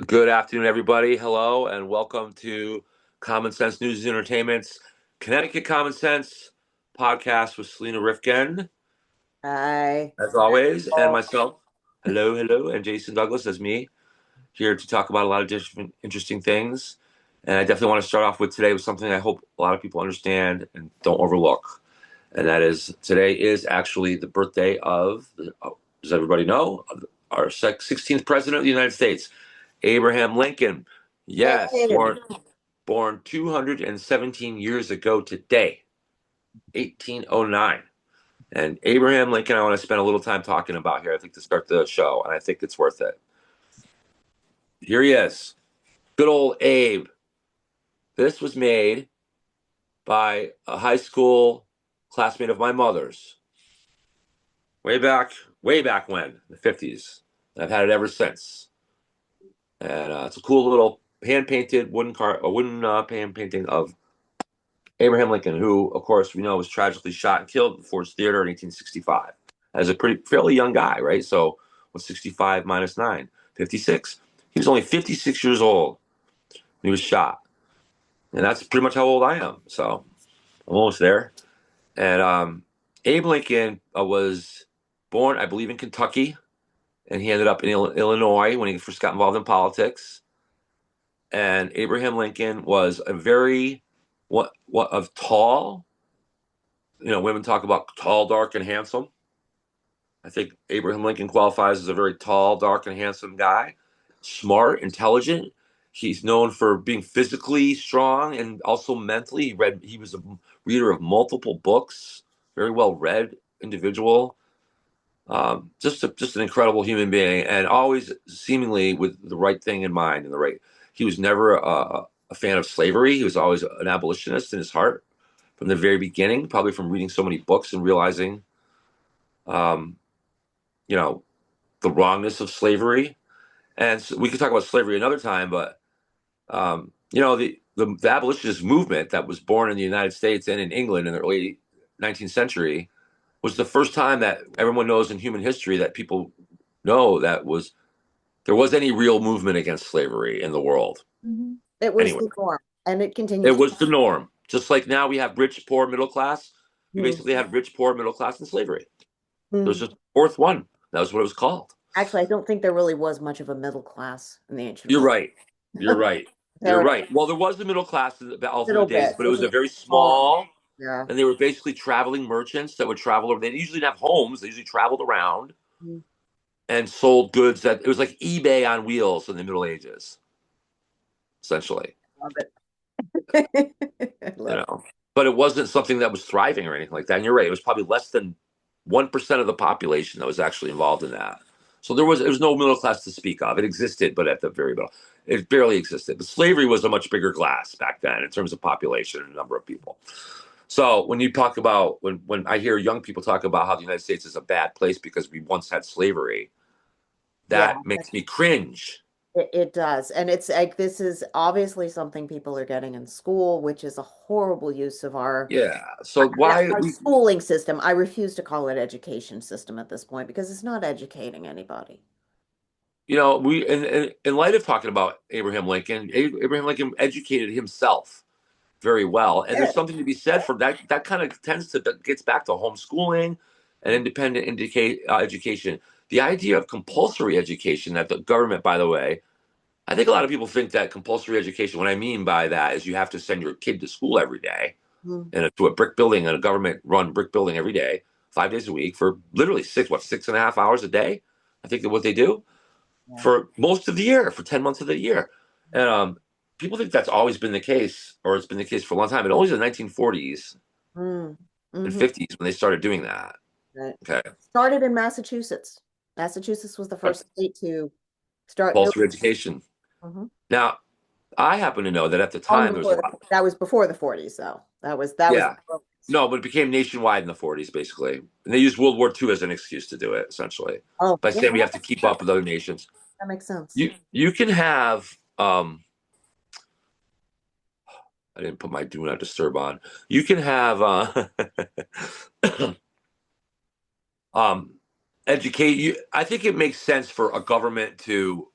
Good afternoon, everybody. Hello, and welcome to Common Sense News and Entertainment's Connecticut Common Sense podcast with Selena Rifkin, Hi. as always, and Oh, myself. Hello, and Jason Douglas as me, here to talk about a lot of different interesting things. And I definitely want to start off with today with something I hope a lot of people understand and don't overlook. And that is today is actually the birthday of, does everybody know, our 16th president of the United States, Abraham Lincoln. Yes, hey. born 217 years ago today, 1809. And Abraham Lincoln, I want to spend a little time talking about here, I think, to start the show, and I think it's worth it. Here he is. Good old Abe. This was made by a high school classmate of my mother's way back when, the 50s. And I've had it ever since. And it's a cool little hand painted wooden hand painting of Abraham Lincoln, who, of course, we know was tragically shot and killed at Ford's Theater in 1865 as a fairly young guy, right? So, what's 65 minus 9? 56. He was only 56 years old when he was shot. And that's pretty much how old I am. So, I'm almost there. And Abe Lincoln was born, I believe, in Kentucky, and he ended up in Illinois when he first got involved in politics. And Abraham Lincoln was a very what of tall. Women talk about tall, dark, and handsome. I think Abraham Lincoln qualifies as a very tall, dark, and handsome guy. Smart, intelligent. He's known for being physically strong and also mentally. He was a reader of multiple books. Very well read individual. Just an incredible human being, and always seemingly with the right thing in mind and the right. He was never a fan of slavery. He was always an abolitionist in his heart from the very beginning, probably from reading so many books and realizing, um, you know, the wrongness of slavery. And so we could talk about slavery another time, but the abolitionist movement that was born in the United States and in England in the early 19th century was the first time that everyone knows in human history that people know there was any real movement against slavery in the world. It was Anyway, the norm, and it it continues to was the norm. Just like now we have rich, poor, middle class. We be. basically had rich, poor, middle class, and slavery. There was Mhm. just a fourth one. That was what it was called. Actually, I don't think there really was much of a middle class in the ancient You're world. right. You're right. You're There was right. Well, there was the middle class in all a through little the days, bit. but it It was was a very small. small, Yeah. and they were basically traveling merchants that would travel over. They usually didn't have homes. They usually traveled around Mhm. and sold goods that it was like eBay on wheels in the Middle Ages, essentially. Love it. I You love it. know, but it wasn't something that was thriving or anything like that. And you're right; it was probably less than 1% of the population that was actually involved in that. So there was no middle class to speak of. It existed, but at the very middle, it barely existed. But slavery was a much bigger class back then in terms of population and number of people. So when you talk about when I hear young people talk about how the United States is a bad place because we once had slavery, Yeah, that makes me cringe. it does. And it's like this is obviously something people are getting in school, which is a horrible use of Yeah. So why our we schooling system. I refuse to call it education system at this point because it's not educating anybody. we in light of talking about Abraham Lincoln, Abraham Lincoln educated himself very well, and there's something to be said for that. That kind of tends to that gets back to homeschooling and independent education. The idea of compulsory education that the government, by the way, I think a lot of people think that compulsory education. What I mean by that is you have to send your kid to school every day Mhm. and to a brick building and a government run brick building every day, 5 days a week for literally 6.5 hours a day. I think that what they do Yeah. for most of the year, for 10 months of the year. And people think that's always been the case, or it's been the case for a long time. It only was in the 1940s Mm. and Hmm. 50s when they started doing that. Right. Okay. Started in Massachusetts. Massachusetts was the first state to start doing. Compulsory education. Mhm. Now, I happen to know that at the Long time there was a before lot. that was before the 40s, though. That was Yeah. No, but it became nationwide in the 40s, basically. And they used World War II as an excuse to do it, essentially, oh by yeah, saying we have to keep up with other nations. that makes sense. You can have I didn't put my do not disturb on. You can have um educate you. I think it makes sense for a government to.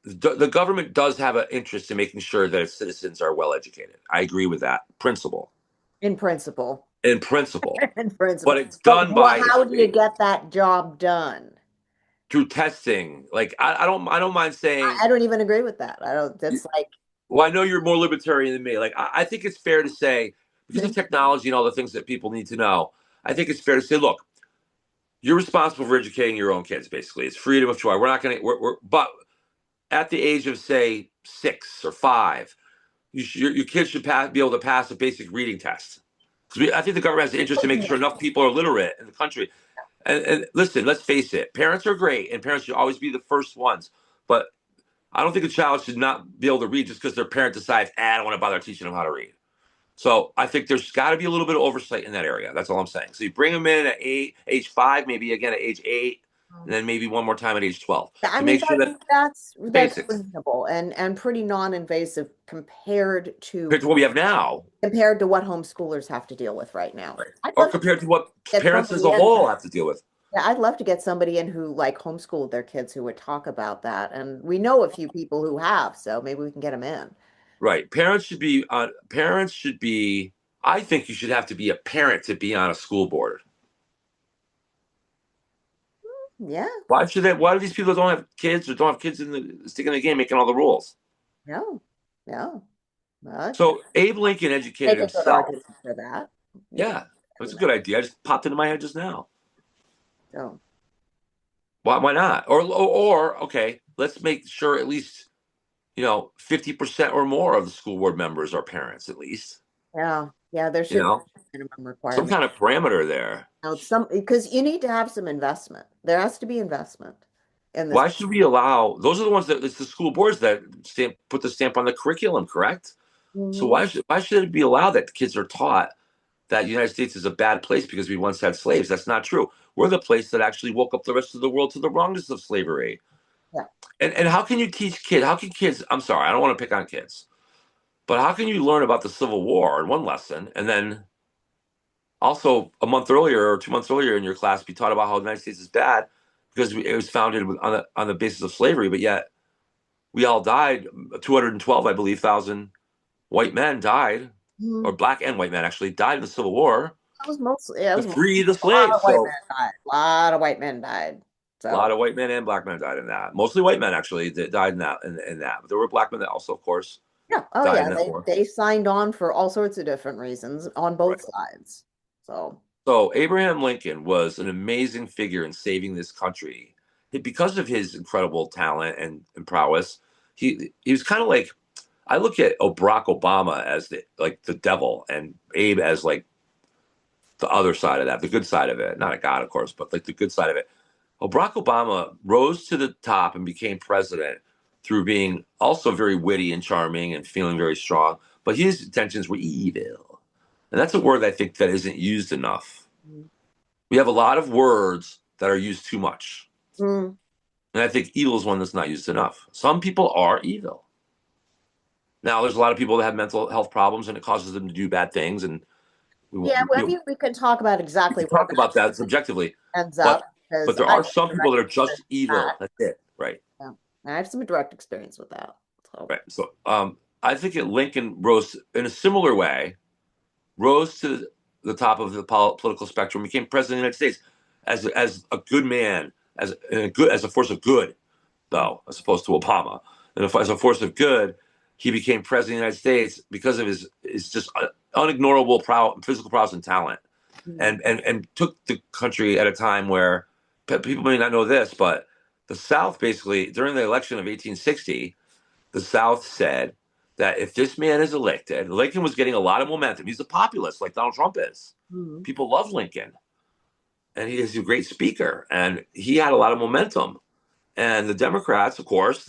The government does have an interest in making sure that its citizens are well educated. I agree with that principle. in principle. In principle, In principle. but it's But done by the how do you state get that job done? through testing. Like I don't mind saying. I don't even agree with that. I don't, that's like, Well, I know you're more libertarian than me. Like I think it's fair to say because of technology and all the things that people need to know. I think it's fair to say, look, you're responsible for educating your own kids. Basically, it's freedom of choice. We're not going to. But at the age of say 6 or 5, your kids should be able to pass a basic reading test. Because I think the government has an interest in making sure enough people are literate in the country. And listen, let's face it, parents are great, and parents should always be the first ones. But I don't think a child should not be able to read just because their parent decides, I don't want to bother teaching them how to read. So I think there's got to be a little bit of oversight in that area. That's all I'm saying. So you bring them in at age 5, maybe again at age 8, and then maybe one more time at age 12 I to mean, make sure that that's basics reasonable and pretty non-invasive compared to what we have now, compared to what homeschoolers have to deal with right now. right? I'd Or love to compared to what get parents as somebody a in. whole have to deal with. Yeah, I'd love to get somebody in who like homeschooled their kids who would talk about that. And we know a few people who have, so maybe we can get them in. Right. Parents should be on. Parents should be. I think you should have to be a parent to be on a school board. Yeah, Why should they? Why do these people don't have kids or don't have kids in the sticking the game making all the rules? no, no. But So Abe Lincoln educated make a good himself. argument for that. You can Yeah, that's do a that. good idea. I just popped into my head just now. So Why not? Or okay, let's make sure at least 50% or more of the school board members are parents at least. yeah, yeah, there You should be know, a minimum some requirement. kind of parameter there. Now, some because you need to have some investment. There has to be investment in this. Why should we allow? Those are the ones that it's the school boards that put the stamp on the curriculum, correct? So Mhm. why should it be allowed that kids are taught that the United States is a bad place because we once had slaves? That's not true. We're the place that actually woke up the rest of the world to the wrongness of slavery. Yeah. And how can you teach kids? How can kids? I'm sorry, I don't want to pick on kids, but how can you learn about the Civil War in one lesson and then also a month earlier or 2 months earlier in your class be taught about how the United States is bad because it was founded on the basis of slavery, but yet we all died. 212, I believe, thousand white men died, or Mhm. black and white men actually died in the Civil War That was mostly, yeah, it to was mostly free the a lot slaves. of white So men died. A lot of white men died. a lot So of white men and black men died in that. Mostly white men actually that died in that. But there were black men that also, of course, yeah, oh died in yeah, that war. they signed on for all sorts of different reasons on Right. both sides. So So Abraham Lincoln was an amazing figure in saving this country because of his incredible talent and prowess. He was kind of like I look at Barack Obama as the devil and Abe as like the other side of that, the good side of it. Not a god, of course, but like the good side of it. Well, Barack Obama rose to the top and became president through being also very witty and charming and feeling very strong, but his intentions were evil. And that's a word I think that isn't used enough. We have a lot of words that are used too much. mm, And I think evil is one that's not used enough. Some people are evil. Now, there's a lot of people that have mental health problems and it causes them to do bad things. And we, yeah, well, I we, mean, we can talk about we exactly can where talk about that subjectively, that ends but up because there I are have some people direct that are just experience with evil. that. That's it. Right. Yeah. I have some direct experience with that. So Right. So I think that Lincoln rose in a similar way, rose to the top of the political spectrum, became president of the United States as a good man, as a force of good, though, as opposed to Obama. And as a force of good, he became president of the United States because of his just unignorable physical prowess and talent, mm, and took the country at a time where people may not know this, but the South basically during the election of 1860 the South said that if this man is elected, Lincoln was getting a lot of momentum. He's a populist like Donald Trump is. mm, People love Lincoln, and he is a great speaker, and he had a lot of momentum. And the Democrats, of course,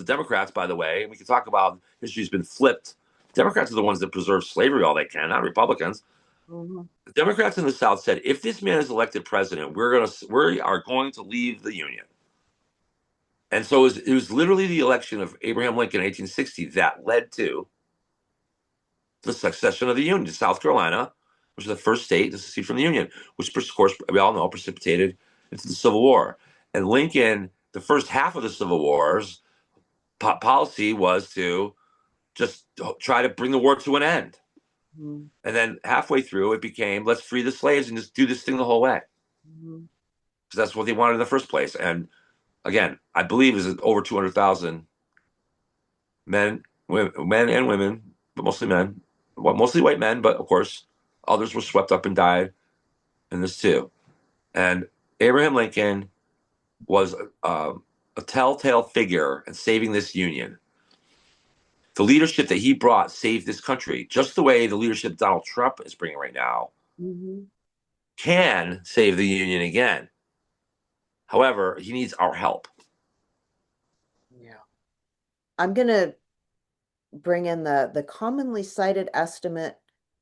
by the way, and we can talk about history's been flipped. Democrats are the ones that preserve slavery all they can, not Republicans. mhm, The Democrats in the South said, if this man is elected president, we are going to leave the Union. And so it was literally the election of Abraham Lincoln in 1860 that led to the succession of the Union to South Carolina, which is the first state to secede from the Union, which, of course, we all know precipitated into the Civil War. And Lincoln, the first half of the Civil War's policy was to just try to bring the war to an end. Mm-hmm. And then halfway through, it became let's free the slaves and just do this thing the whole way. Mm-hmm. Because that's what they wanted in the first place. And again, I believe is over 200,000 men and women, but mostly men, well, mostly white men, but of course, others were swept up and died in this too. And Abraham Lincoln was a telltale figure in saving this union. The leadership that he brought saved this country, just the way the leadership Donald Trump is bringing right now Mm-hmm. can save the union again. However, he needs our help. Yeah. I'm gonna bring in the commonly cited estimate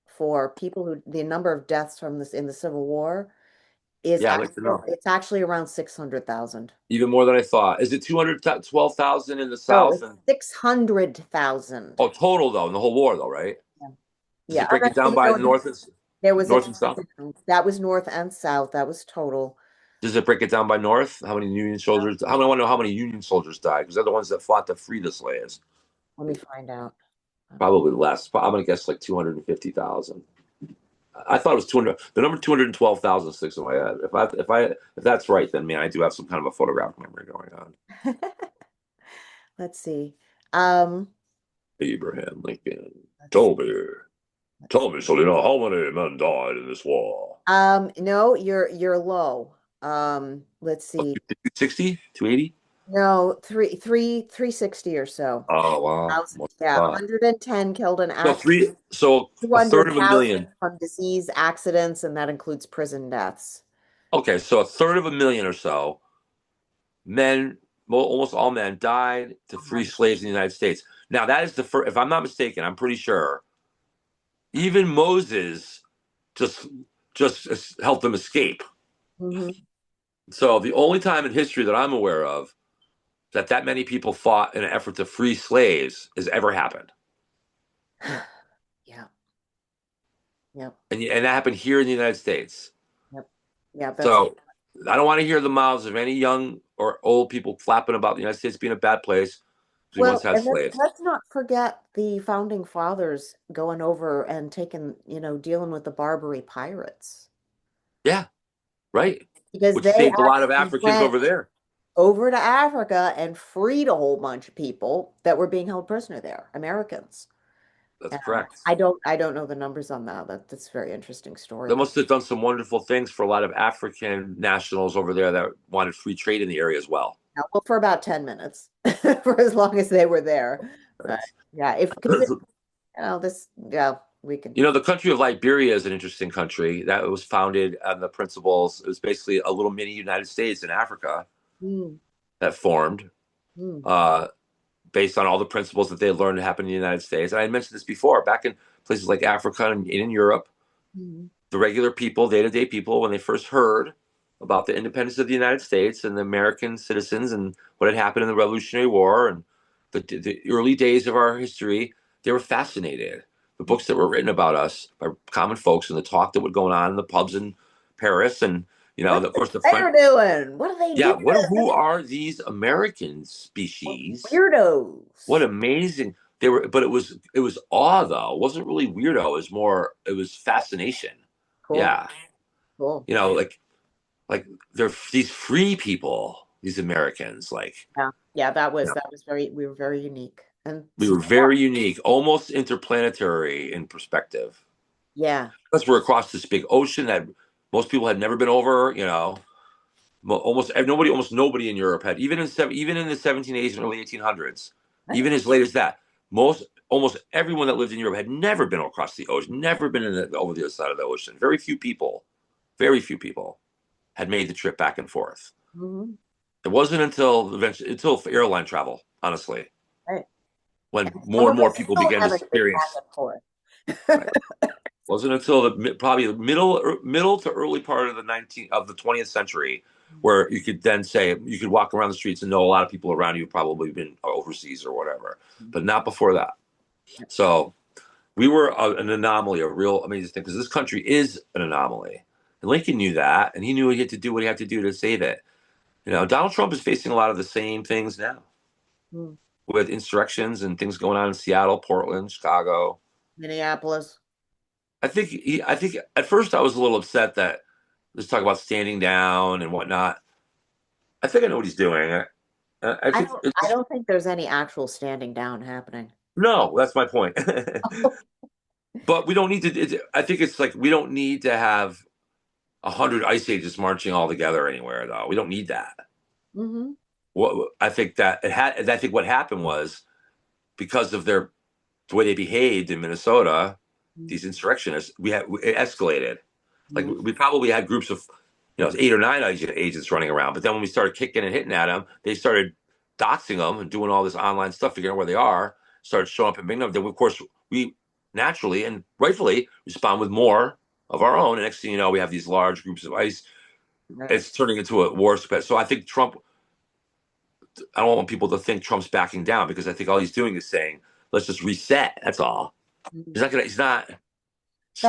for people who the number of deaths from this in the Civil War is Yeah, I'd like to actually know. it's actually around 600,000. Even more than I thought. Is it 212,000 in the No, South? it's And 600,000. oh, total though, in the whole war though, right? Yeah. Does Yeah. it Oh, break it down you by know, North and there was a North and South? that was North and South. That was total. Does it break it down by North? How many Union soldiers? How many? I want to know how many Union soldiers died because they're the ones that fought to free the slaves. Let me find out. Probably less. I'm gonna guess like 250,000. I thought it was 200. The number 212,000 sticks in my head. If that's right, then man, I do have some kind of a photographic memory going on. Let's see. Um, Abraham Lincoln. let's see. Tell me, tell me, Selena, how many men died in this war? No, you're low. Let's see. 260, 280? No, 360 or so. Oh wow, Thousand, what's yeah, that? 110 killed in So action, three, so a third of a 200,000 million. from disease, accidents, and that includes prison deaths. Okay, so a third of a million or so men, almost all men, died to free Uh-huh. slaves in the United States. Now that is the first. If I'm not mistaken, I'm pretty sure even Moses just just helped them escape. Hmm. So the only time in history that I'm aware of that many people fought in an effort to free slaves has ever happened, Yeah. Yep. and that happened here in the United States. Yep. Yeah, that's So I don't want to hear the mouths of any young or old people flapping about the United States being a bad place. We once well, had and slaves. let's not forget the founding fathers going over and taking, dealing with the Barbary pirates Yeah, right. because Which they saved a lot of actually Africans went over there. over to Africa and freed a whole bunch of people that were being held prisoner there, Americans. That's And correct. I don't know the numbers on that. That's a very interesting They story. must have done some wonderful things for a lot of African nationals over there that wanted free trade in the area as well. Well, for about 10 minutes, for as long as they were there. But Right. yeah, if because this, yeah, we can. You know, the country of Liberia is an interesting country that was founded on the principles. It was basically a little mini United States in Africa Mm, that formed mm, uh, based on all the principles that they had learned to happen in the United States. And I mentioned this before, back in places like Africa and in Europe, mm, the regular people, day-to-day people, when they first heard about the independence of the United States and the American citizens and what had happened in the Revolutionary War and the early days of our history, they were fascinated. The books that were written about us by common folks and the talk that would go on in the pubs in Paris and What's of the course the French. bear doing? What are they Yeah, doing? who are these American species? What Weirdos. amazing they were, but it was awe though. It wasn't really weirdo. It was fascination. Cool, Yeah, cool. like they're these free people, these Americans. Like, Yeah, yeah, that you was know, that was very we were very unique and we were very unique, almost interplanetary in perspective. yeah. Plus, we're across this big ocean that most people had never been over. Almost nobody in Europe had, even in the 1780s and early 1800s, Right. even as late as that. Almost everyone that lived in Europe had never been across the ocean, never been over the other side of the ocean. Very few people had made the trip back and forth. Hmm. It wasn't until airline travel, honestly, Right. when And some more and of more us people still began to haven't been back experience. and forth. Right. Wasn't until probably the middle to early part of the 20th century where you could then say you could walk around the streets and know a lot of people around you have probably been overseas or whatever, but not before that. So we were an anomaly, a real amazing thing, because this country is an anomaly. And Lincoln knew that, and he knew he had to do what he had to do to save it. Donald Trump is facing a lot of the same things now Mm. with insurrections and things going on in Seattle, Portland, Chicago. Minneapolis. I think at first I was a little upset that let's talk about standing down and whatnot. I think I know what he's doing. I think I it's don't think there's any actual standing down happening. no, that's my point. But we don't need to. I think it's like we don't need to have 100 ice ages marching all together anywhere, though. We don't need that. Hmm. What I think that it had. I think what happened was because of the way they behaved in Minnesota, these insurrectionists, it escalated. Like Hmm. we probably had groups of, 8 or 9 agents running around. But then when we started kicking and hitting at them, they started doxing them and doing all this online stuff, figuring out where they are. Started showing up and being them. Then of course we naturally and rightfully respond with more of our own. And next thing you know, we have these large groups of ICE. Right. It's turning into a war. So I think Trump. I don't want people to think Trump's backing down because I think all he's doing is saying, "Let's just reset." That's all. Mhm. He's not gonna. He's not That's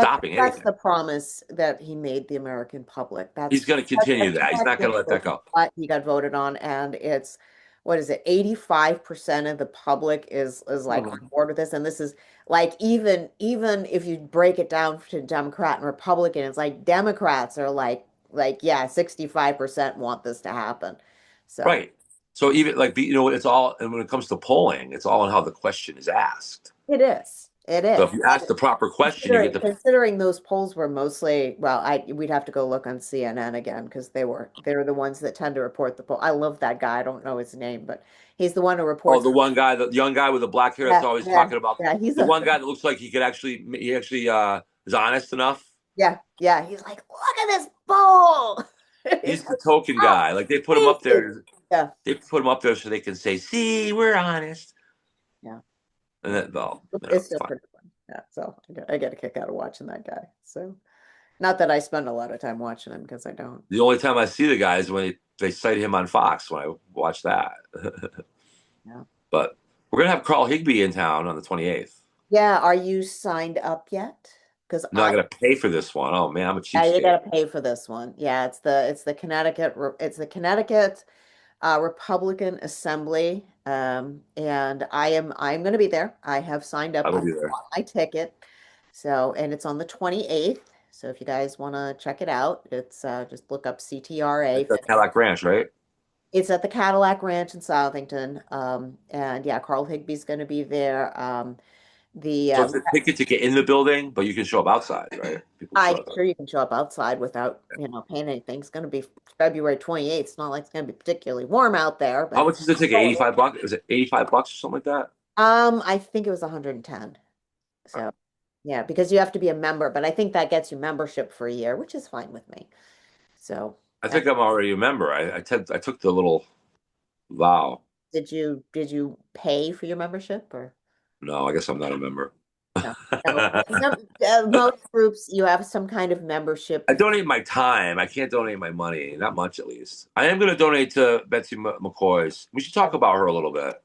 stopping that's anything. the promise that he made the American public. He's going to continue That's that. He's not going to let that exactly go. what he got voted on, and it's what is it? 85% of the public is like on Mhm. board with this, and this is like even if you break it down to Democrat and Republican, it's like Democrats are like yeah, 65% want this to happen. So Right. So even like it's all, and when it comes to polling, it's all on how the question is asked. it is. It So is. if you ask the proper question, you get the. Considering those polls were mostly, well, we'd have to go look on CNN again because they were the ones that tend to report the poll. I love that guy. I don't know his name, but he's the one who Oh, reports. the one guy, the young guy with the black hair that's Yeah, always yeah, talking about yeah. He's the a one guy that looks like he actually is honest enough. yeah, yeah. He's like, look at this poll. He's He's the like, token oh, guy. Like they put him thank up you. there. Yeah, They put him up there so they can say, "See, we're honest." yeah. And Yeah. that, well, It's it's still fine. pretty fun. Yeah, so I get a kick out of watching that guy. So not that I spend a lot of time watching him because I don't. The only time I see the guy is when they cite him on Fox when I watch that. Yeah. But we're gonna have Carl Higbie in town on the 28th. Yeah, are you signed up yet? Because No, I gotta pay for this one. Oh man, I'm a yeah, you cheapskate. gotta pay for this one. Yeah, it's the Connecticut Republican Assembly. And I'm gonna be there. I have signed up. I will I be there. bought my ticket. So, and it's on the 28th. So if you guys want to check it out, it's just look up CTRA. It's at Cadillac Ranch, right? It's at the Cadillac Ranch in Southington. And yeah, Carl Higby's going to be there. The So it's a ticket to get in the building, but you can show up outside, right? People can show I'm up. sure you can show up outside without, paying anything. It's going to be February 28th. It's not like it's going to be particularly warm out there, How but much is the ticket? 85 bucks? Is it 85 bucks or something like that? I think it was 110. So, yeah, because you have to be a member, but I think that gets you membership for a year, which is fine with me. So, I uh, think I'm already a member. I took the little vow. did you pay for your membership or No, I guess I'm not a member. no? No. Most groups you have some kind of membership. I donate my time. I can't donate my money, not much at least. I am going to donate to Betsy McCoy's. We should talk about her a little bit.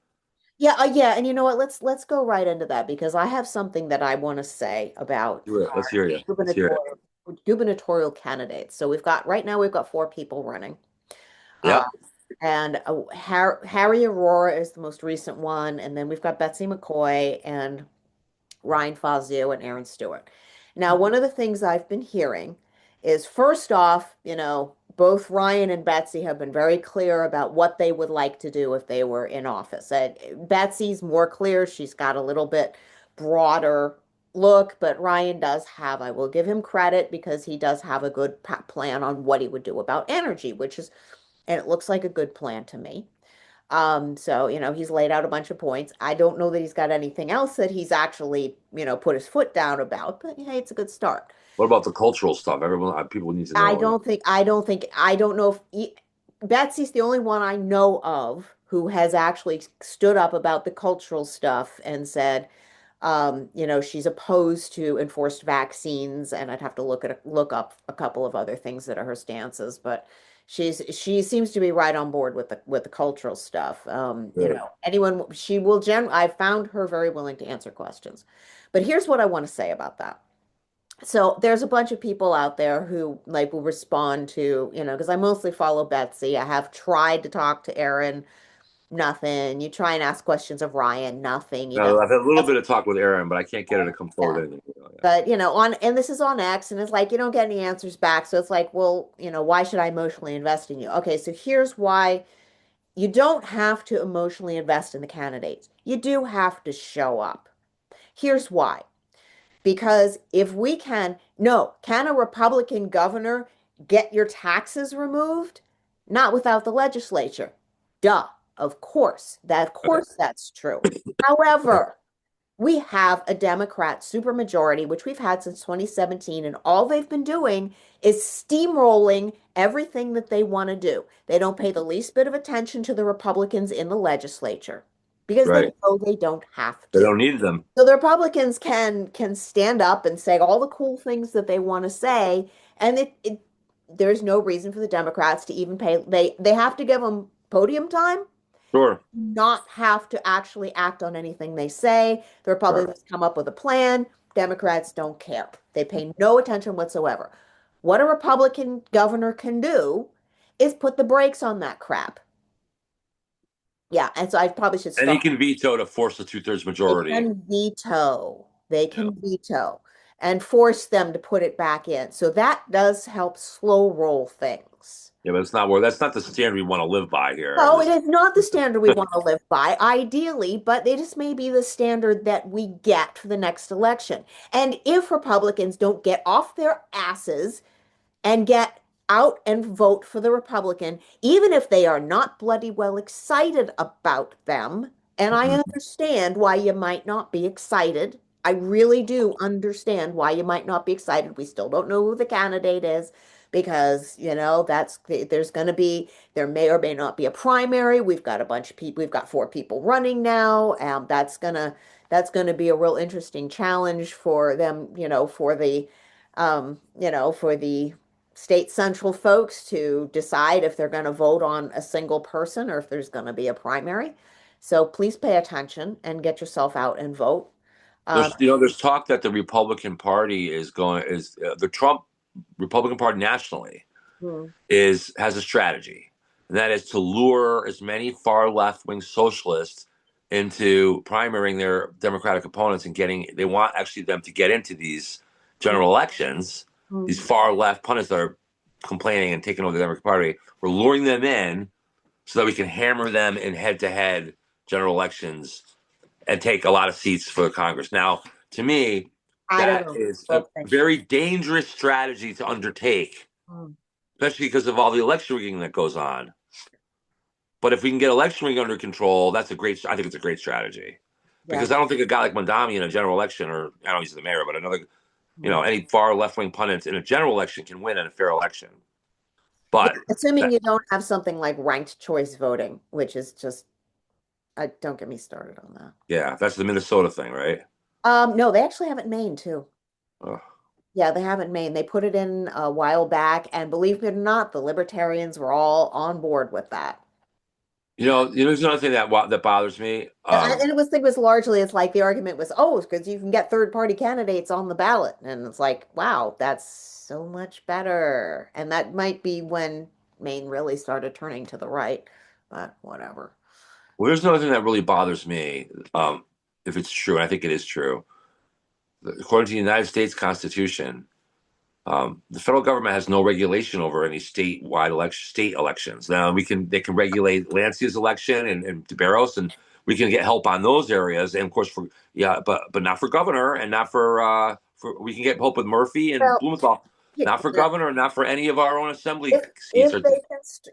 Yeah, yeah, and you know what? Let's go right into that because I have something that I want to say about Let's our hear you. Let's hear it. gubernatorial candidates. So right now we've got four people running. Uh, Yep. and Harry Aurora is the most recent one, and then we've got Betsy McCoy and Ryan Fazio and Aaron Stewart. Now, one of the things I've been hearing is first off, both Ryan and Betsy have been very clear about what they would like to do if they were in office. And Betsy's more clear. She's got a little bit broader look, but Ryan does have, I will give him credit because he does have a good plan on what he would do about energy, and it looks like a good plan to me. So, he's laid out a bunch of points. I don't know that he's got anything else that he's actually, put his foot down about, but hey, it's a good start. What about the cultural stuff? People need to I know. don't think, I don't think, I don't know if Betsy's the only one I know of who has actually stood up about the cultural stuff and said, she's opposed to enforced vaccines, and I'd have to look up a couple of other things that are her stances, but she seems to be right on board with the cultural stuff. Good. Anyone she will I found her very willing to answer questions. But here's what I want to say about that. So there's a bunch of people out there who like will respond to, because I mostly follow Betsy. I have tried to talk to Aaron, nothing. You try and ask questions of Ryan, nothing. Now, I've had a little That's, bit of talk with Aaron, but I can't get her to come forward yeah. with anything. Yeah. But and this is on X, and it's like you don't get any answers back. So it's like, well, why should I emotionally invest in you? Okay, so here's why you don't have to emotionally invest in the candidates. You do have to show up. Here's why. Because if we can, no, can a Republican governor get your taxes removed? Not without the legislature. Duh. Of course that's true. However, we have a Democrat supermajority, which we've had since 2017, and all they've been doing is steamrolling everything that they want to do. They don't pay the least bit of attention to the Republicans in the legislature because they Right. know they don't have They to. don't need them. So the Republicans can stand up and say all the cool things that they want to say, and there's no reason for the Democrats to even pay. They have to give them podium time, Sure. not have to actually act on anything they say. The Right. Republicans come up with a plan. Democrats don't care. They pay no attention whatsoever. What a Republican governor can do is put the brakes on that crap. Yeah, and so I probably should And he stop. can veto to force a two-thirds They majority. can veto. They Yeah. can veto and force them to put it back in. So that does help slow roll things. Yeah, but it's not where that's not the standard we want to live by here. And No, it this, is not the standard we want to live by, ideally, but it just may be the standard that we get for the next election. And if Republicans don't get off their asses and get out and vote for the Republican, even if they are not bloody well excited about them. And I Mhm. understand why you might not be excited. I really do understand why you might not be excited. We still don't know who the candidate is because, there's going to be, there may or may not be a primary. We've got a bunch of people, we've got 4 people running now. That's gonna be a real interesting challenge for them, for the state central folks to decide if they're going to vote on a single person or if there's going to be a primary. So please pay attention and get yourself out and vote. Um, there's talk that the Republican Party is the Trump Republican Party nationally hmm, is has a strategy, and that is to lure as many far left wing socialists into primarying their Democratic opponents and getting. They want actually them to get into these general elections. hmm. These far left pundits that are complaining and taking over the Democratic Party, we're luring them in so that we can hammer them in head to head general elections and take a lot of seats for Congress. Now, to me, I don't that know. is a Well, thank very dangerous strategy to undertake, you. especially because of all the election rigging that goes on. But if we can get election rigging under control, that's a great. I think it's a great strategy Yeah. because I don't think a guy like Mondami in a general election, or I don't know, he's the mayor, but another, Hmm. any far left wing pundits in a general election can win in a fair election. Yeah, But assuming that, you don't have something like ranked choice voting, which is just, don't get me started on that. yeah, that's the Minnesota thing, right? No, they actually have it in Maine too. Ugh. Yeah, they have it in Maine. They put it in a while back, and believe it or not, the libertarians were all on board with that. There's another thing that bothers me. And it was largely, it's like the argument was, oh, because you can get third party candidates on the ballot. And it's like, wow, that's so much better. And that might be when Maine really started turning to the right, but whatever. Well, here's another thing that really bothers me. If it's true, and I think it is true, according to the United States Constitution, the federal government has no regulation over any state elections. Now they can regulate Lancia's election and DeBarros, and we can get help on those areas. And of course, but not for governor, and not for we can get help with Murphy and Well, Blumenthal, yeah, not for governor, not for any of our own assembly if seats.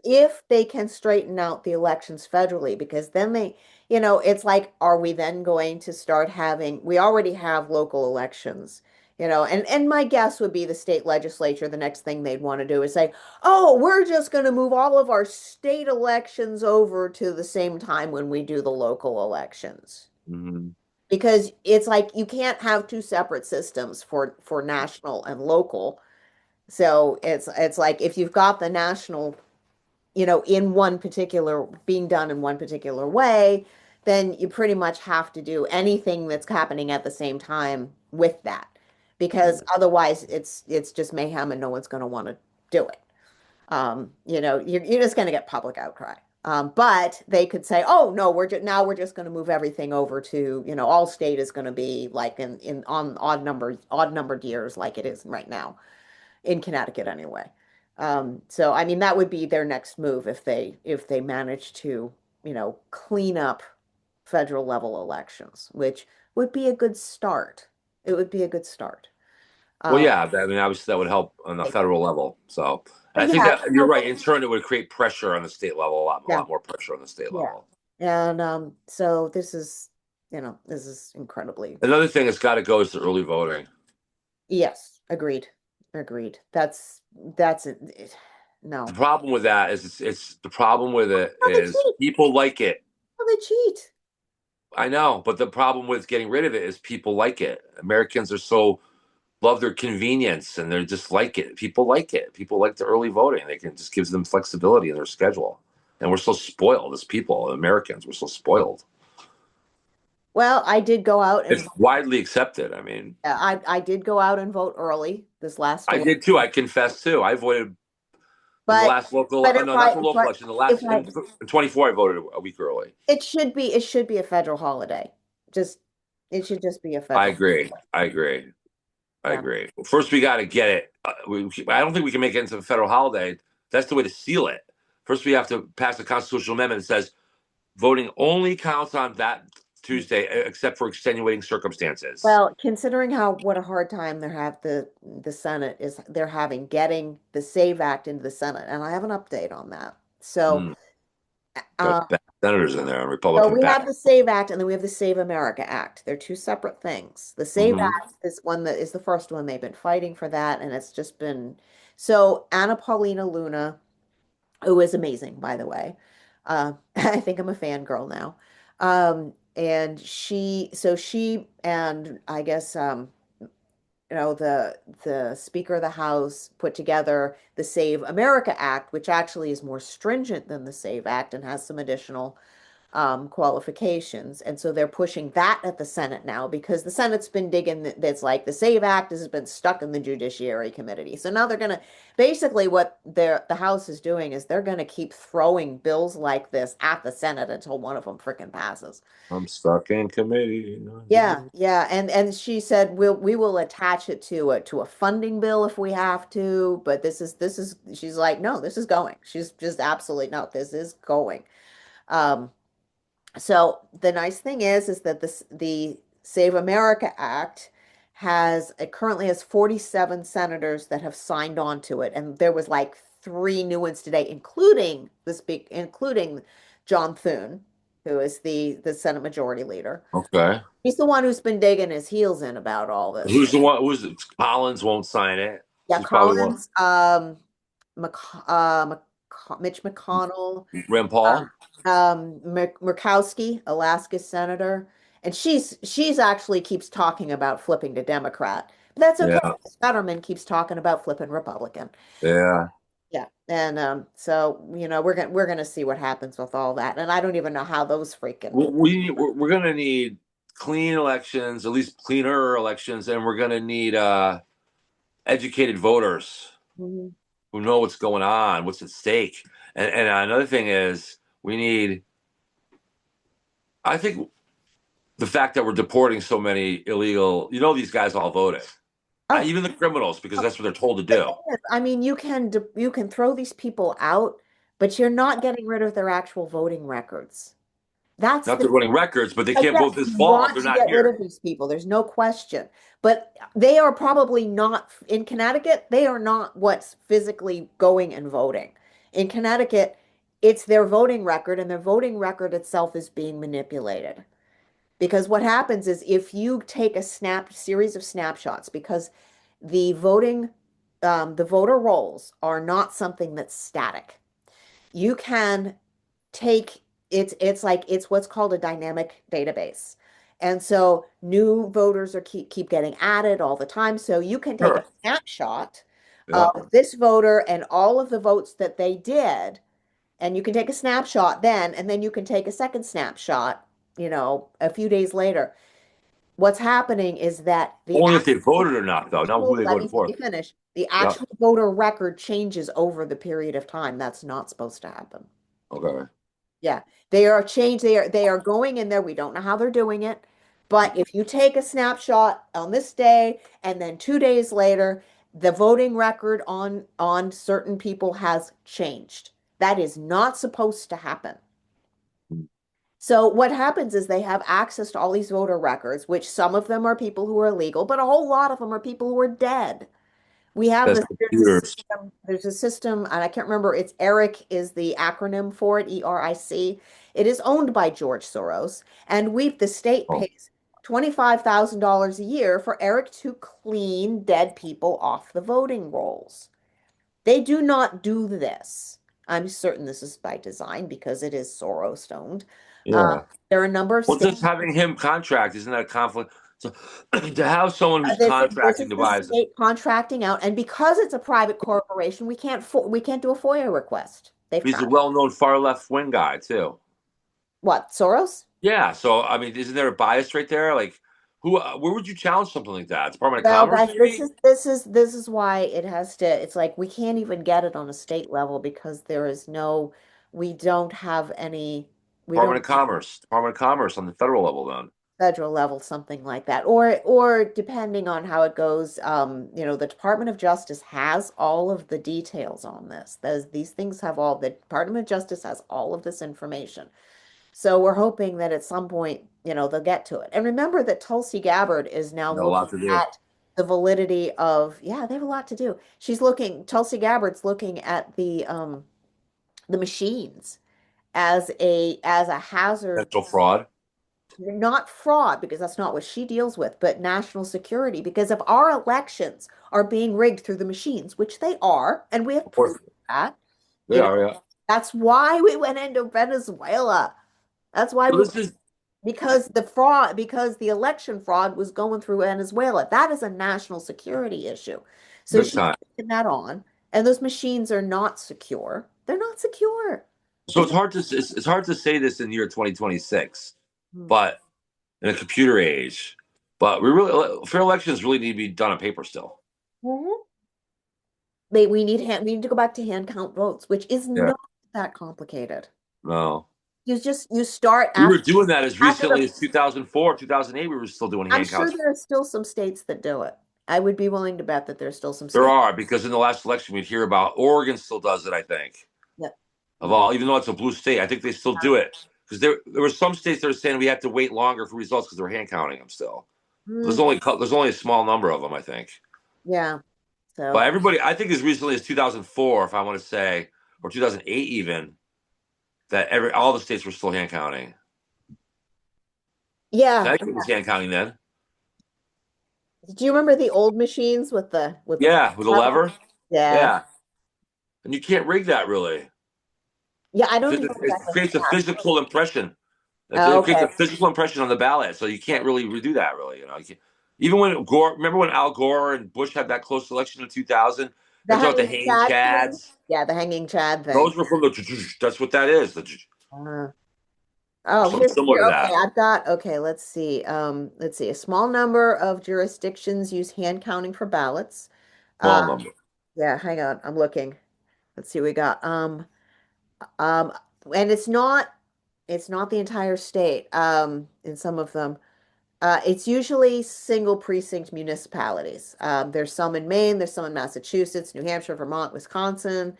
if they can straighten out the elections federally, because then it's like, are we then going to start having, we already have local elections, and my guess would be the state legislature, the next thing they'd want to do is say, oh, we're just going to move all of our state elections over to the same time when we do the local elections. Mhm. Because it's like you can't have two separate systems for national and local. So it's like if you've got the national, in one particular being done in one particular way, then you pretty much have to do anything that's happening at the same time with that. because otherwise it's just mayhem and no one's going to want to do it. You're just going to get public outcry. But they could say, "Oh no, we're just going to move everything over to, all state is going to be like in on odd numbered years like it is right now in Connecticut anyway." So I mean that would be their next move if they manage to, clean up federal level elections, which would be a good start. It would be a good start. Well, Um, yeah, I mean, obviously that would help on the federal level. So, and but I think yeah, that you're right. In turn, it would create pressure on the state level, a yeah, lot more pressure on the state yeah. level. And so this is incredibly, Another thing that's got to go is the early voting. yes, agreed. Agreed. That's it. The No. problem with that is it's the problem with it Oh, they is cheat. people like it. Oh, they cheat. I know, but the problem with getting rid of it is people like it. Americans are so love their convenience and they're just like it. People like it. People like the early voting. They can just gives them flexibility in their schedule. And we're so spoiled as people, Americans. We're so spoiled. Well, I did go out and It's widely accepted. I mean, I did go out and vote early this last I election, did too. I confess too. I voted in the but last local. but if No, not I the if local I election. The if last I in 24, I voted a week early. it should be a federal holiday. Just it should just be a I federal. agree. I agree. I Yeah. agree. Well, first, we got to get it. I don't think we can make it into a federal holiday. That's the way to seal it. First, we have to pass a constitutional amendment that says voting only counts on that Tuesday, except for extenuating circumstances. Well, considering what a hard time the Senate is they're having getting the SAVE Act into the Senate, and I have an update on that. So, Mm, got uh, bad senators in there, so Republican we back. have the SAVE Act, and then we have the Save America Act. They're two separate things. The SAVE Hmm. Act is one that is the first one they've been fighting for that, and it's just been so Anna Paulina Luna, who is amazing, by the way. I think I'm a fangirl now. And she and I guess the Speaker of the House put together the Save America Act, which actually is more stringent than the Save Act and has some additional qualifications. And so they're pushing that at the Senate now because the Senate's been digging that's like the SAVE Act has been stuck in the Judiciary Committee. So now they're going to basically what the House is doing is they're going to keep throwing bills like this at the Senate until one of them freaking passes. I'm stuck in committee. Yeah, yeah, and she said we will attach it to a funding bill if we have to, but this is she's like, no, this is going. She's just absolutely no, this is going. Um, so the nice thing is that the Save America Act it currently has 47 senators that have signed on to it, and there was like three new ones today, including John Thune, who is the Senate Majority Leader. Okay. He's the one who's been digging his heels in about all this. Who's the one? Who's Collins won't sign it. Yeah, She's probably one. Collins, Mitch McConnell, Rand Paul. Murkowski, Alaska senator, and she's actually keeps talking about flipping to Democrat. But that's okay. Yeah. Fetterman keeps talking about flipping Republican. Yeah. Yeah, and so we're gonna see what happens with all that, and I don't even know how those freaking. We're gonna need clean elections, at least cleaner elections, and we're gonna need educated voters Mhm. who know what's going on, what's at stake. And another thing is we need. I think the fact that we're deporting so many illegal, these guys all voted, Oh, even the criminals, because oh, that's what they're told to the do. thing is, I mean, you can throw these people out, but you're not getting rid of their actual voting records. That's Not the they're running records, but they Like, can't yes, vote this you fall if want they're to not get rid here. of these people. There's no question. But they are probably not in Connecticut. They are not what's physically going and voting. In Connecticut, it's their voting record, and their voting record itself is being manipulated. Because what happens is if you take a series of snapshots, because the the voter rolls are not something that's static. You can take it's what's called a dynamic database. And so new voters are keep getting added all the time. So you can take a Sure. snapshot Yeah. of this voter and all of the votes that they did, and you can take a snapshot then, and then you can take a second snapshot, a few days later. what's happening is that the Only if they actual, voted or not, though, not who they let voted me let for. me finish. The Yeah. actual voter record changes over the period of time. That's not supposed to happen. Okay. Yeah, they are changed. They are going in there. We don't know how they're doing it, but if you take a snapshot on this day and then 2 days later, the voting record on certain people has changed. That is not supposed to happen. So what happens is they have access to all these voter records, which some of them are people who are legal, but a whole lot of them are people who are dead. We have That's this, computers. there's a system, and I can't remember, it's ERIC is the acronym for it, ERIC. It is owned by George Soros, and the state Oh, pays $25,000 a year for ERIC to clean dead people off the voting rolls. They do not do this. I'm certain this is by design because it is Soros owned. Uh, yeah. there are a number of Well, states. just having him contract, isn't that a conflict? So to have someone who's This contracting is to the buy, state contracting out, and because it's a private corporation, we can't do a FOIA request. They've he's a tried. well-known far left wing guy too. What, Soros? Yeah. So I mean, isn't there a bias right there? Like, who? Where would you challenge something like that? Department of Well, Commerce, that maybe? this is why it has to. It's like we can't even get it on a state level because there is no. We don't have any. We Department don't of Commerce. Department of Commerce on the federal level, then. federal level something like that, or depending on how it goes. The Department of Justice has all of the details on this. These things have all. The Department of Justice has all of this information. So we're hoping that at some point, they'll get to it. And remember that Tulsi Gabbard is now They have a looking lot to do. at the validity of, yeah, they have a lot to do. Tulsi Gabbard's looking at the machines as a hazard, Potential fraud. not fraud, because that's not what she deals with, but national security. Because if our elections are being rigged through the machines, which they are, and we have Of course, proof of that, they you are. know, Yeah. that's why we went into Venezuela. That's why So we this is because the election fraud was going through Venezuela. That is a national security issue. So big she's time. taking that on, and those machines are not secure. They're not secure. So It's it's hard to say this in the year 2026, not. but in a computer age, but we really fair elections really need to be done on paper still. Mhm. We need to go back to hand count votes, which is Yeah. not that complicated. No. You start We were after doing that as after recently the. as 2004, 2008. We were still doing I'm hand sure counts. there are still some states that do it. I would be willing to bet that there's still some There states. are, because in the last election we'd hear about Oregon still does it, I think. That, Of all, even though it's a blue state, I think they still do it. Because there were some states that are saying we have to wait longer for results because they're hand counting them still. mm, There's only a small number of them, I think. yeah. So But everybody, I think as recently as 2004, if I want to say, or 2008 even, that all the states were still hand counting. yeah. Connecticut was hand counting then. Do you remember the old machines with the Yeah, with a lever? lever. Yeah. Yeah, and you can't rig that really. Yeah, I don't Because think that's it exactly creates a physical impression. how. It creates Okay. a physical impression on the ballot, so you can't really redo that. Really, even when Gore, remember when Al Gore and Bush had that close election in 2000? The They're talking about the hanging hanging Chad thing? chads. Yeah, the hanging Chad thing. Those were from the. That's what that is. Uh, Or oh, something here, similar to okay, that. okay, let's see. Let's see. A small number of jurisdictions use hand counting for ballots. Uh, Small number. yeah, hang on. I'm looking. Let's see what we got. Um, and it's not the entire state, in some of them. It's usually single precinct municipalities. There's some in Maine, there's some in Massachusetts, New Hampshire, Vermont, Wisconsin.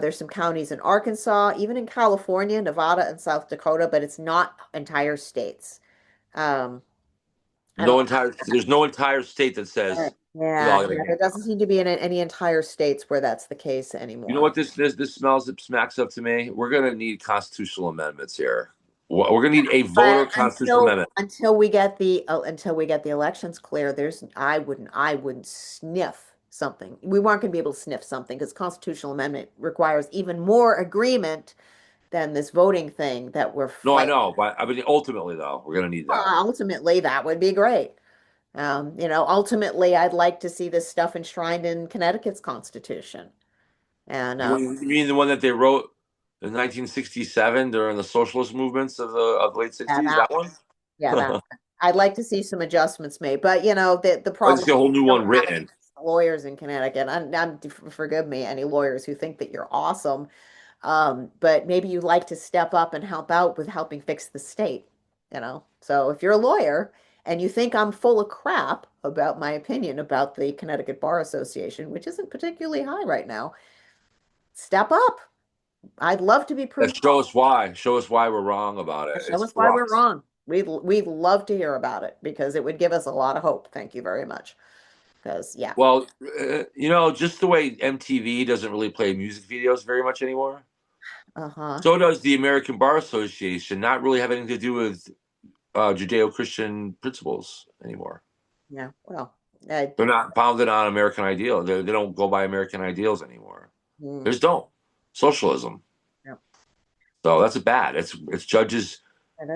There's some counties in Arkansas, even in California, Nevada, and South Dakota, but it's not entire states. Um, I don't. There's no entire state that says we Yeah, all got a yeah, there hand doesn't count. seem to be any entire states where that's the case You know anymore. what this smells it smacks up to me? We're gonna need constitutional amendments here. We're gonna need a But voter constitutional amendment. until we get the elections clear, I wouldn't sniff something. We weren't going to be able to sniff something because constitutional amendment requires even more agreement than this voting thing that we're No, I fighting. know, but I mean ultimately though, we're gonna need that. Ultimately, that would be great. Ultimately, I'd like to see this stuff enshrined in Connecticut's constitution. And You mean the one that they wrote in 1967 during the socialist movements of the late yeah, 60s? That one? yeah, that. I'd like to see some adjustments made, but the I'd like to problem see a is whole new we don't one have any written. lawyers in Connecticut. Forgive me, any lawyers who think that you're awesome, but maybe you'd like to step up and help out with helping fix the state. So if you're a lawyer and you think I'm full of crap about my opinion about the Connecticut Bar Association, which isn't particularly high right now, step up. I'd love to be Let's proved show us why. Show us why we're wrong about it. wrong. Show It's us why we're corrupt. wrong. We'd love to hear about it because it would give us a lot of hope. Thank you very much. Because yeah. Well, just the way MTV doesn't really play music videos very much anymore. Uh-huh. So does the American Bar Association, not really have anything to do with Judeo-Christian principles anymore. Yeah. Well, They're not founded on American ideal. They don't go by American ideals anymore. mm, They just don't. Socialism. yeah, So that's bad. It's it is.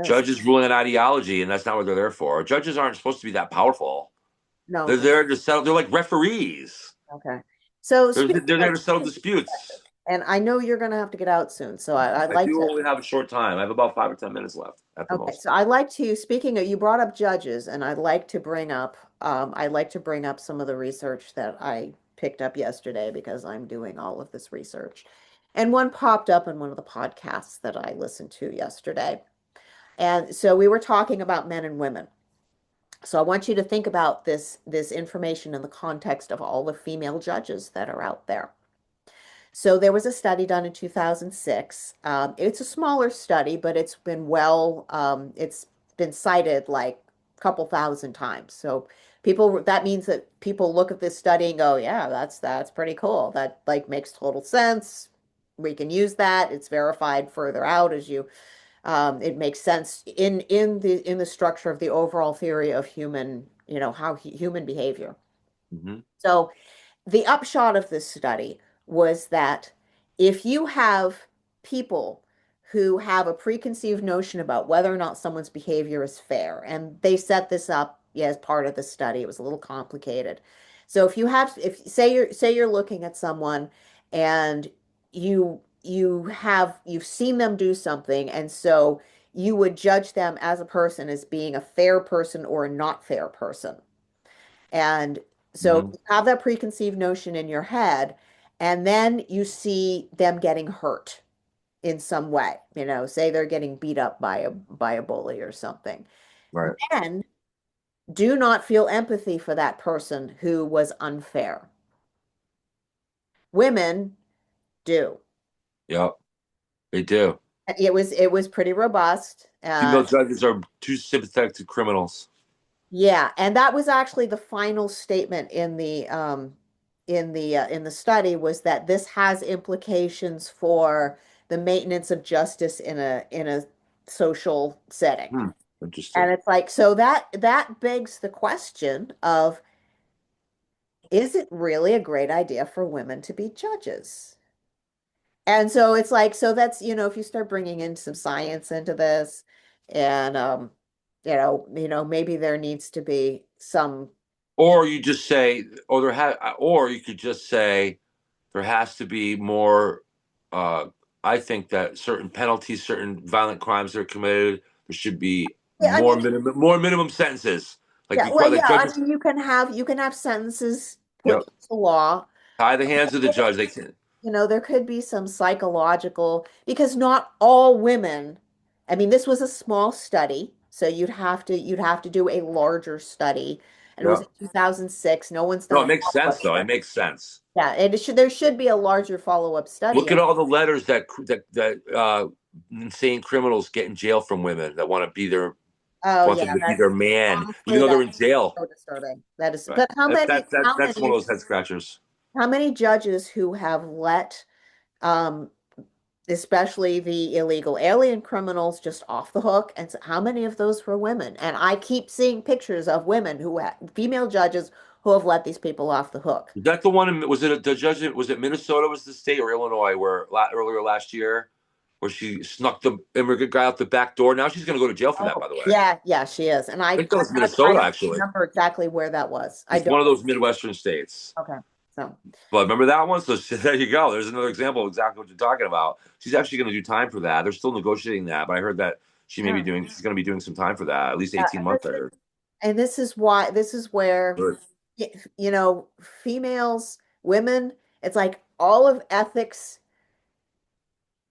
judges ruling an ideology, and that's not what they're there for. Judges aren't supposed to be that powerful. No. They're there to settle. They're like referees. Okay. So speaking They're there of, to settle disputes. and I know you're going to have to get out soon, so I'd I like do to. only have a short time. I have about 5 or 10 minutes left at the Okay, most. so I'd like to, speaking of, you brought up judges, and I'd like to bring up some of the research that I picked up yesterday because I'm doing all of this research. And one popped up in one of the podcasts that I listened to yesterday. And so we were talking about men and women. So I want you to think about this information in the context of all the female judges that are out there. So there was a study done in 2006. It's a smaller study, but it's been cited like a couple thousand times. So that means that people look at this study and go, yeah, that's pretty cool. That like makes total sense. We can use that. It's verified further out it makes sense in the structure of the overall theory of human behavior. Hmm. So the upshot of this study was that if you have people who have a preconceived notion about whether or not someone's behavior is fair, and they set this up as part of the study, it was a little complicated. So if you're looking at someone and you've seen them do something, and so you would judge them as a person as being a fair person or a not fair person. And so Hmm. you have that preconceived notion in your head, and then you see them getting hurt in some way, say they're getting beat up by a bully or something. Right. Then do not feel empathy for that person who was unfair. Women do. Yep. They do. It was pretty robust. Female judges are too sympathetic to criminals. Yeah, and that was actually the final statement in the study was that this has implications for the maintenance of justice in a social setting. Hmm. And Interesting. it's like, so that begs the question of, is it really a great idea for women to be judges? And so it's like, so that's, if you start bringing in some science into this and maybe there needs to be some. Or you just say, or you could just say, there has to be more. Uh, I think that certain penalties, certain violent crimes that are committed, there should be Yeah, I mean, more minimum sentences. Like yeah, well, like yeah, I judges, mean, you can have sentences put yep, into law. tie the hands of the judge. They can. There could be some psychological, because not all women, I mean, this was a small study, so you'd have to do a larger study. And it was Yeah. in 2006. No one's No, done it a makes sense follow-up though. It study. makes sense. Yeah, there should be a larger follow-up study. Look at all the letters that insane criminals get in jail from women that Oh want yeah, them to be that's their man, even honestly though they're that's in jail. so disturbing. That is, Right. but how many how That's one many of those head scratchers. how many judges who have let um especially the illegal alien criminals just off the hook. And so how many of those were women? And I keep seeing pictures of women female judges who have let these people off the hook. Is that the one? Was it the judge? Was it Minnesota? Was the state or Illinois where earlier last year, where she snuck the immigrant guy out the back door? Now she's going to go to jail for that. Oh, By the way, yeah, yeah, she is. And I think that was I Minnesota. don't Actually, remember exactly where that was. I it's don't. one of those Midwestern states. Okay. So, But remember that one? So there you go. There's another example of exactly what you're talking about. She's actually going to do time for that. They're still negotiating that, but I heard that Yeah. She's going to be doing some time for that, at least Yeah, 18 months. I heard. and this is why, this is where, Good. you know, females, women, it's like all of ethics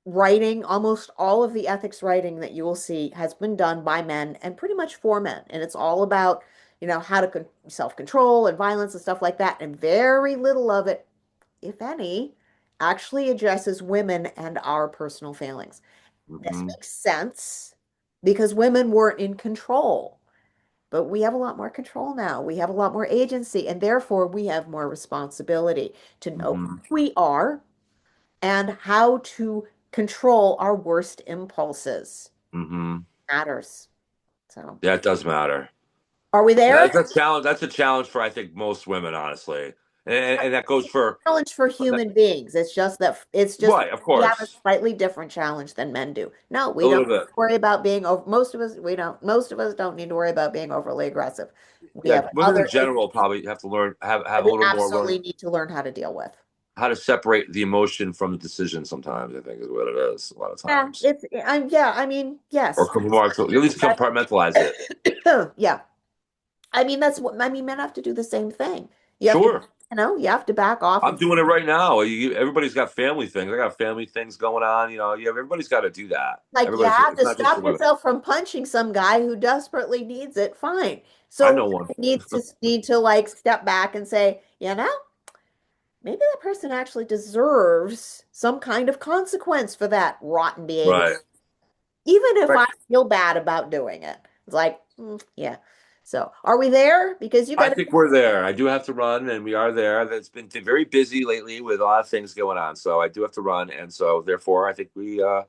writing, almost all of the ethics writing that you will see has been done by men and pretty much for men. And it's all about, how to self-control and violence and stuff like that. And very little of it, if any, actually addresses women and our personal failings. This Hmm. makes sense because women weren't in control. But we have a lot more control now. We have a lot more agency, and therefore we have more responsibility to know Hmm. who we are and how to control our worst impulses. Hmm. Matters. So, Yeah, it does matter. are we there? That's a challenge. That's a challenge for I think most women, honestly, and that goes for Challenge for human beings. It's just right, of we have a course, slightly different challenge than men do. No, a we don't little bit. worry about being over. Most of us don't need to worry about being overly aggressive. We Yeah, have women in other issues general probably have to learn have that a we little more learn absolutely need to learn how to deal with. how to separate the emotion from the decision. Sometimes I think is what it is. A lot of Yeah, times, I mean, or yes. at least compartmentalize it. Yeah. I mean, men have to do the same thing. You have to, Sure. you have to back off I'm of, doing it right now. Everybody's got family things. I got family things going on. Everybody's got to do that. like, you Everybody's. have It's to not just the stop women. yourself from punching some guy who desperately needs it. Fine. I So know one. need to like step back and say, maybe that person actually deserves some kind of consequence for that rotten behavior, Right. even if Right. I feel bad about doing it. It's like, yeah. So, are we there? Because you I got think we're there. I do have to run, and we are there. It's been very busy lately with a lot of things going on, so I do have to run, and so therefore, I think we'll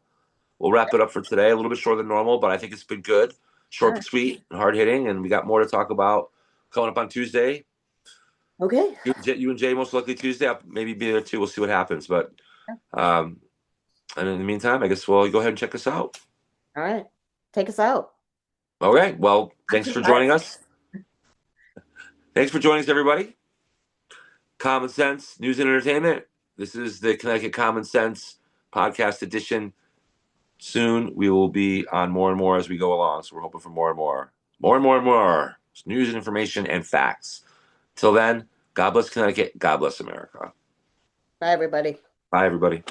wrap it up for today. A little bit shorter than normal, but I think it's been good, short to. but sweet, and hard hitting, and we got more to talk about coming up on Tuesday. Okay. You and Jay most likely Tuesday. I'll maybe be there too. We'll see what happens, but um, and in the meantime, I guess we'll go ahead and check us out. All right. Take us out. Okay. Well, thanks for joining us. Thanks for joining us, everybody. Common Sense News and Entertainment. This is the Connecticut Common Sense podcast edition. Soon we will be on more and more as we go along. So we're hoping for more and more, more and more and more news and information and facts. Till then, God bless Connecticut. God bless America. Bye, everybody. Bye, everybody.